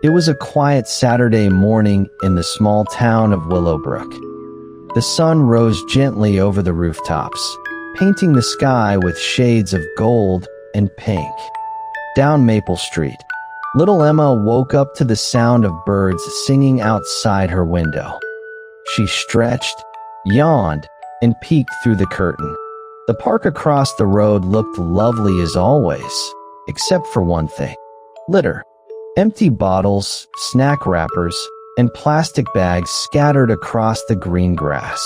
It was a quiet Saturday morning in the small town of Willowbrook. The sun rose gently over the rooftops, painting the sky with shades of gold and pink. Down Maple Street, little Emma woke up to the sound of birds singing outside her window. She stretched, yawned, and peeked through the curtain. The park across the road looked lovely as always, except for one thing: litter. Empty bottles, snack wrappers, and plastic bags scattered across the green grass.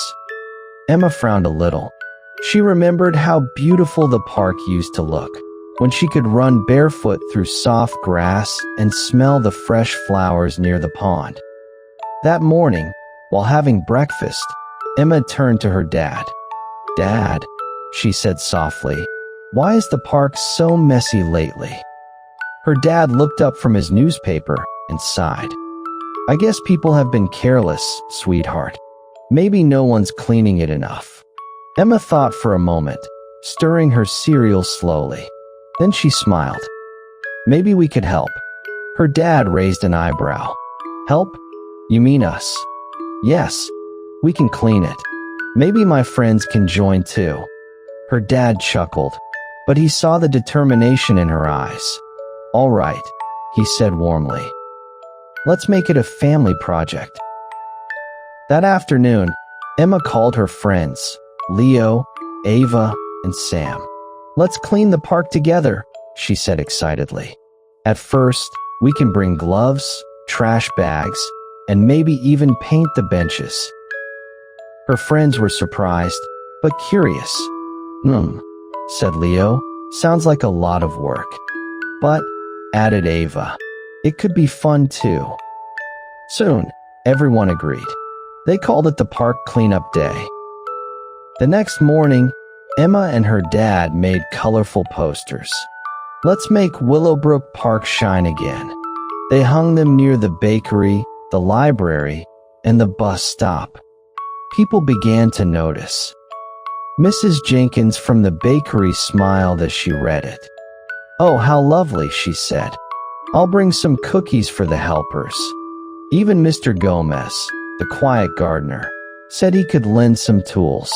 Emma frowned a little. She remembered how beautiful the park used to look, when she could run barefoot through soft grass and smell the fresh flowers near the pond. That morning, while having breakfast, Emma turned to her dad. "Dad," she said softly, "why is the park so messy lately?" Her dad looked up from his newspaper and sighed. "I guess people have been careless, sweetheart. Maybe no one's cleaning it enough." Emma thought for a moment, stirring her cereal slowly. Then she smiled. "Maybe we could help." Her dad raised an eyebrow. "Help? You mean us?" "Yes, we can clean it. Maybe my friends can join too." Her dad chuckled, but he saw the determination in her eyes. "All right," he said warmly. "Let's make it a family project." That afternoon, Emma called her friends, Leo, Ava, and Sam. "Let's clean the park together," she said excitedly. "At first, we can bring gloves, trash bags, and maybe even paint the benches." Her friends were surprised, but curious. Said Leo. "Sounds like a lot of work." "But," added Ava, "it could be fun too." Soon, everyone agreed. They called it the Park Cleanup Day. The next morning, Emma and her dad made colorful posters. "Let's make Willowbrook Park shine again." They hung them near the bakery, the library, and the bus stop. People began to notice. Mrs. Jenkins from the bakery smiled as she read it. "Oh, how lovely," she said. "I'll bring some cookies for the helpers." Even Mr. Gomez, the quiet gardener, said he could lend some tools.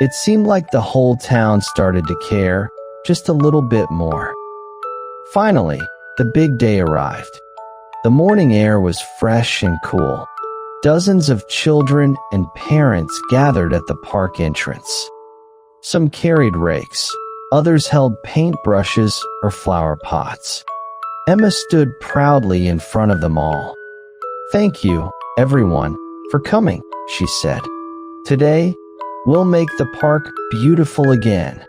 It seemed like the whole town started to care, just a little bit more. Finally, the big day arrived. The morning air was fresh and cool. Dozens of children and parents gathered at the park entrance. Some carried rakes. Others held paintbrushes or flower pots. Emma stood proudly in front of them all. "Thank you, everyone, for coming," she said. "Today, we'll make the park beautiful again."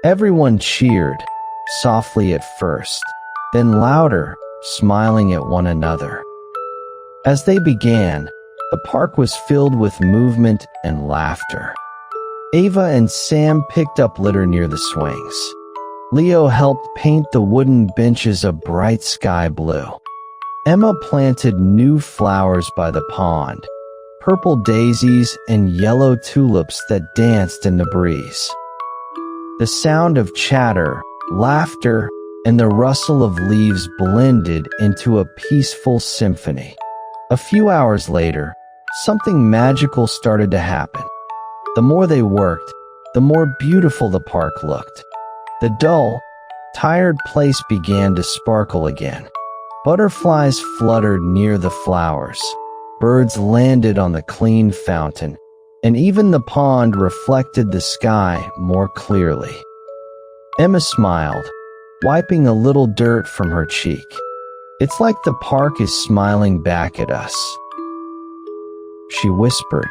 Everyone cheered, softly at first, then louder, smiling at one another. As they began, the park was filled with movement and laughter. Ava and Sam picked up litter near the swings. Leo helped paint the wooden benches a bright sky blue. Emma planted new flowers by the pond, purple daisies and yellow tulips that danced in the breeze. The sound of chatter, laughter, and the rustle of leaves blended into a peaceful symphony. A few hours later, something magical started to happen. The more they worked, the more beautiful the park looked. The dull, tired place began to sparkle again. Butterflies fluttered near the flowers. Birds landed on the clean fountain, and even the pond reflected the sky more clearly. Emma smiled, wiping a little dirt from her cheek. "It's like the park is smiling back at us," she whispered.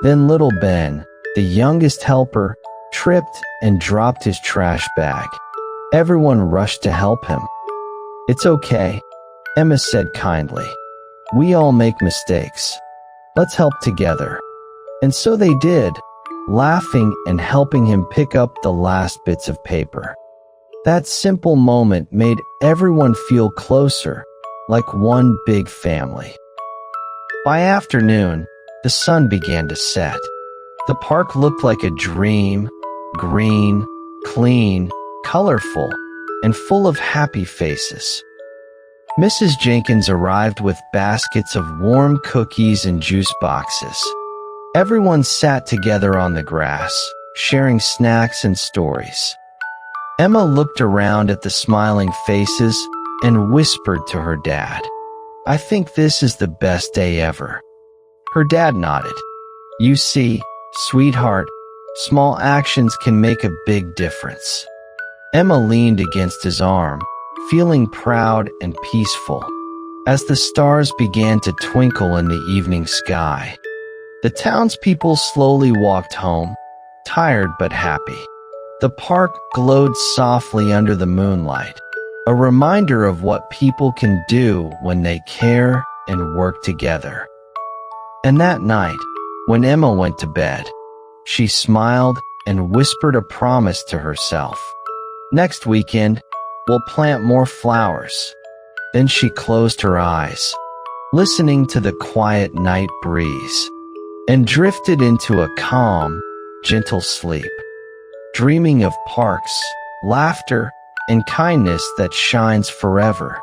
Then little Ben, the youngest helper, tripped and dropped his trash bag. Everyone rushed to help him. "It's okay," Emma said kindly. "We all make mistakes. Let's help together." And so they did, laughing and helping him pick up the last bits of paper. That simple moment made everyone feel closer, like one big family. By afternoon, the sun began to set. The park looked like a dream, green, clean, colorful, and full of happy faces. Mrs. Jenkins arrived with baskets of warm cookies and juice boxes. Everyone sat together on the grass, sharing snacks and stories. Emma looked around at the smiling faces and whispered to her dad, "I think this is the best day ever." Her dad nodded. "You see, sweetheart, small actions can make a big difference." Emma leaned against his arm, feeling proud and peaceful. As the stars began to twinkle in the evening sky, the townspeople slowly walked home, tired but happy. The park glowed softly under the moonlight, a reminder of what people can do when they care and work together. And that night, when Emma went to bed, she smiled and whispered a promise to herself. "Next weekend, we'll plant more flowers." Then she closed her eyes, listening to the quiet night breeze, and drifted into a calm, gentle sleep, dreaming of parks, laughter, and kindness that shines forever.